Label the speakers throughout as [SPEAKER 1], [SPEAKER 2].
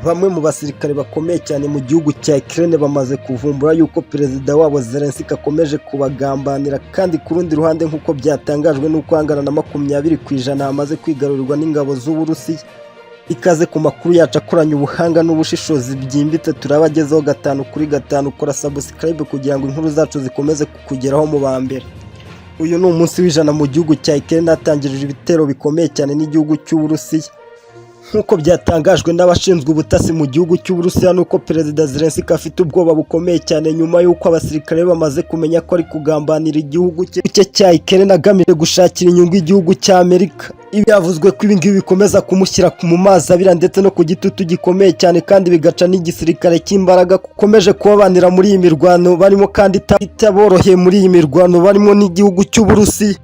[SPEAKER 1] Bamwe mu basirikare bakomeye cyane mu gihugu cya Ukraine bamaze kuvumbura yuko perezida wabo Zelensky akomeje kubagambanira, kandi ku rundi ruhande nk'uko byatangajwe n'uko angana na 20% hamaze kwigarurirwa n'ingabo z'Uburusiya. Ikaze ku makuru yacu akoranye ubuhanga n'ubushishozi byimbitse turabagezeho 5 kuri 5. Kora subscribe kugira ngo inkuru zacu zikomeze kukugeraho mu ba mbere. Uyu ni umunsi w'ijana mu gihugu cya Ukraine hatangirije ibitero bikomeye cyane n'igihugu cy'Uburusiya. Nk'uko byatangajwe n'abashinzwe ubutasi mu gihugu cy'Uburusiya nuko perezida Zelensky afite ubwoba bukomeye cyane nyuma y'uko abasirikare bamaze kumenya ko ari kugambanira igihugu cye cya Ukraine agamije gushakira inyungu igihugu cya Amerika. Ibi byavuzwe ko ibingibi bikomeza kumushyira mu mazi abira ndetse no ku gitutu gikomeye cyane, kandi bigaca n'igisirikare cy'imbaraga gukomeje kubabanira muri iyi mirwano barimo, kandi itaboroheye muri iyi mirwano barimo n'igihugu cy'Uburusiya.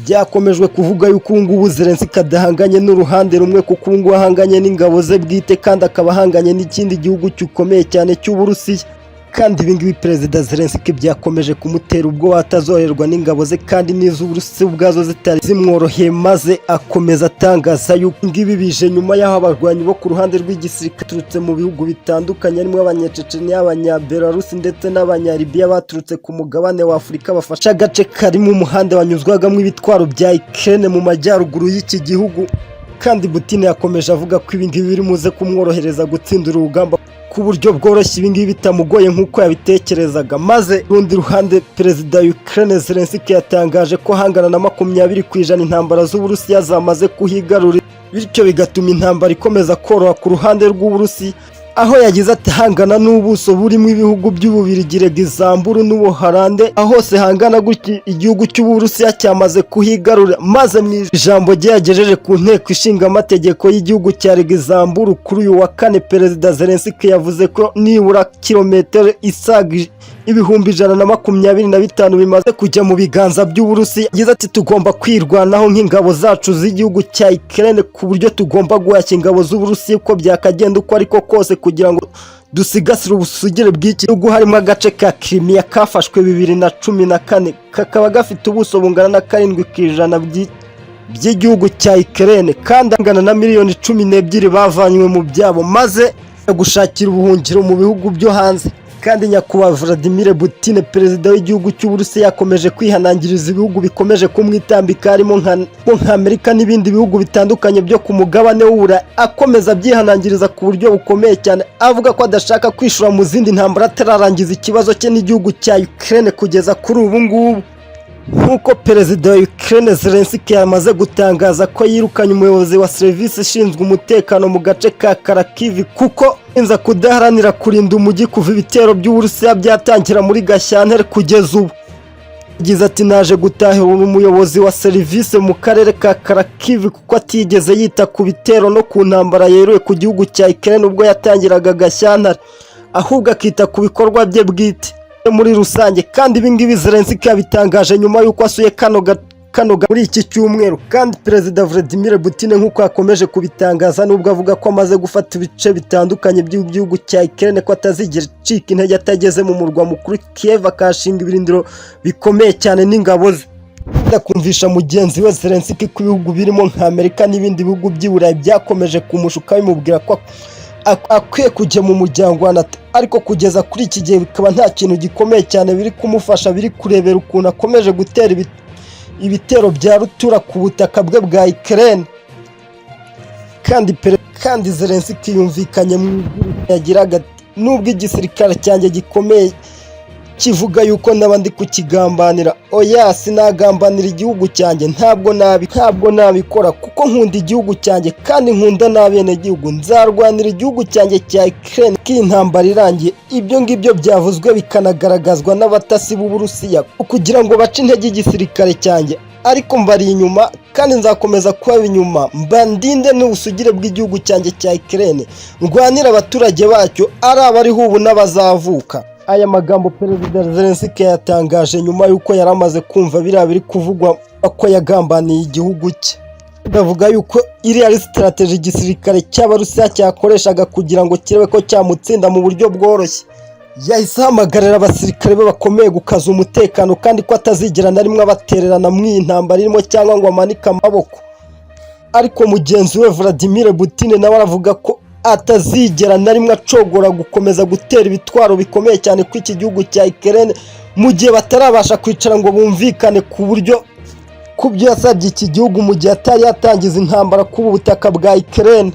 [SPEAKER 1] Byakomejwe kuvuga yuko ngubu Zelensky adahanganye n'uruhande rumwe, kuko ngubu ahanganye n'ingabo ze bwite kandi akaba ahanganye n'ikindi gihugu gikomeye cyane cy'Uburusiya. Kandi ibingibi perezida Zelensky byakomeje kumutera ubwoba atazorerwa n'ingabo ze kandi n'iz'Uburusiya ubwazo zitari zimworoheye, maze akomeza atangaza yuko ngibi bije nyuma y'aho abarwanyi bo ku ruhande rw'igisirikare baturutse mu bihugu bitandukanye harimo abanyacecenia, abanyabelarusi ndetse n'abanyalibiya baturutse ku mugabane wa Afurika bafashe agace karimo umuhanda wanyuzwagamo ibitwaro bya Ukraine mu majyaruguru y'iki gihugu. Kandi Putin yakomeje avuga ko ibingibi biri muze kumworohereza gutsindira urugamba ku buryo bworoshye, ibingibi bitamugoye nk'uko yabitekerezaga. Maze rundi ruhande perezida Ukraine Zelensky yatangaje ko hangana na 20% intambara z'Uburusiya zamaze kuhigarurira, bityo bigatuma intambara ikomeza koroha ku ruhande rw'Uburusiya, aho yagize ati hangana n'ubuso burimo ibihugu by'Ububirigi, Luxembourg n'Ubuholande, aho hose hangana gutya igihugu cy'Uburusiya cyamaze kuhigarurira. Maze mu ijambo ryagejeje ku nteko ishinga amategeko y'igihugu cya Luxembourg kuri uyu wa kane, perezida Zelensky yavuze ko nibura kilometero isaga 125 bimaze kujya mu biganza by'Uburusiya. Yagize ati tugomba kwirwanaho nk'ingabo zacu z'igihugu cya Ukraine, ku buryo tugomba guhashya ingabo z'Uburusiya uko byakagenda uko ariko kose, kugira ngo dusigasire ubusugire bw'iki gihugu. Harimo agace ka Crimea kafashwe 2014, kakaba gafite ubuso bungana na 7% by'igihugu cya Ukraine, kandi angana na miliyoni 12 bavanywe mu byabo maze gushakira ubuhungiro mu bihugu byo hanze. Kandi nyakubahwa Vladimir Putin perezida w'igihugu cy'Uburusiya yakomeje kwihanangiriza ibihugu bikomeje kumwitambika harimo nka Amerika n'ibindi bihugu bitandukanye byo ku mugabane w'Uburayi, akomeza byihanangiriza ku buryo bukomeye cyane, avuga ko adashaka kwishura mu zindi ntambara atararangiza ikibazo cye n'igihugu cya Ukraine kugeza kuri ubu ngubu. Nk'uko perezida wa Ukraine Zelensky yamaze gutangaza ko yirukanye umuyobozi wa serivisi ishinzwe umutekano mu gace ka Kharkiv, kuko inza kudaharanira kurinda umujyi kuva ibitero by'Uburusiya byatangira muri Gashyantare kugeza ubu. Yagize ati naje gutahira umuyobozi wa serivisi mu karere ka Kharkiv kuko atigeze yita ku bitero no ku ntambara yeruye ku gihugu cya Ukraine ubwo yatangiraga Gashyantare, ahubwo akita ku bikorwa bye bwite muri rusange. Kandi ibingibi Zelensky yabitangaje nyuma y'uko asuye kano muri iki cyumweru. Kandi perezida Vladimir Putin nk'uko yakomeje kubitangaza, nubwo avuga ko amaze gufata ibice bitandukanye by'igihugu cya Ukraine, ko atazigera acika intege atageze mu murwa mukuru Kiev akashinga ibirindiro bikomeye cyane n'ingabo ze. Ndakumvisha mugenzi we Zelensky ko ibihugu birimo nka Amerika n'ibindi bihugu by'Uburayi byakomeje kumushuka bimubwira ko akwiye kujya mu muryango wa NATO, ariko kugeza kuri iki gihe bikaba nta kintu gikomeye cyane biri kumufasha, biri kurebera ukuntu akomeje gutera ibitero bya rutura ku butaka bwe bwa Ukraine. Kandi Zelensky yumvikanye mu yagiraga ati nubwo igisirikare cyanjye gikomeye kivuga yuko n'abandi kukigambanira, oya sinagambanira igihugu cyanjye, ntabwo nabikora, kuko nkunda igihugu cyanjye kandi nkunda n'abene gihugu. Nzarwanira igihugu cyanjye cya Ukraine k'intambara irangiye. Ibyo ngibyo byavuzwe bikanagaragazwa n'abatasi b'Uburusiya kugira ngo bace intege igisirikare cyanjye, ariko mbari inyuma kandi nzakomeza kuba inyuma, mbandinde n'ubusugire bw'igihugu cyanjye cya Ukraine, ndwanira abaturage bacyo ari abariho ubu n'abazavuka. Aya magambo perezida Zelensky yatangaje nyuma y'uko yari amaze kumva biri kuvugwa ko yagambaniye igihugu cye. Ndavuga yuko iri ari strategy igisirikare cy'Abarusiya cyakoreshaga kugira ngo kirebe ko cyamutsinda mu buryo bworoshye. Yahise ahamagarira abasirikare be bakomeye gukaza umutekano, kandi ko atazigera na rimwe abatererana mu iyi ntambara irimo cyangwa ngo amanike amaboko. Ariko mugenzi we Vladimir Putin nawe aravuga ko atazigera na rimwe acogora gukomeza gutera ibitwaro bikomeye cyane ku iki gihugu cya Ukraine mu gihe batarabasha kwicara ngo bumvikane ku buryo kubyo yasabye iki gihugu mu gihe atari yatangiza intambara ku butaka bwa Ukraine.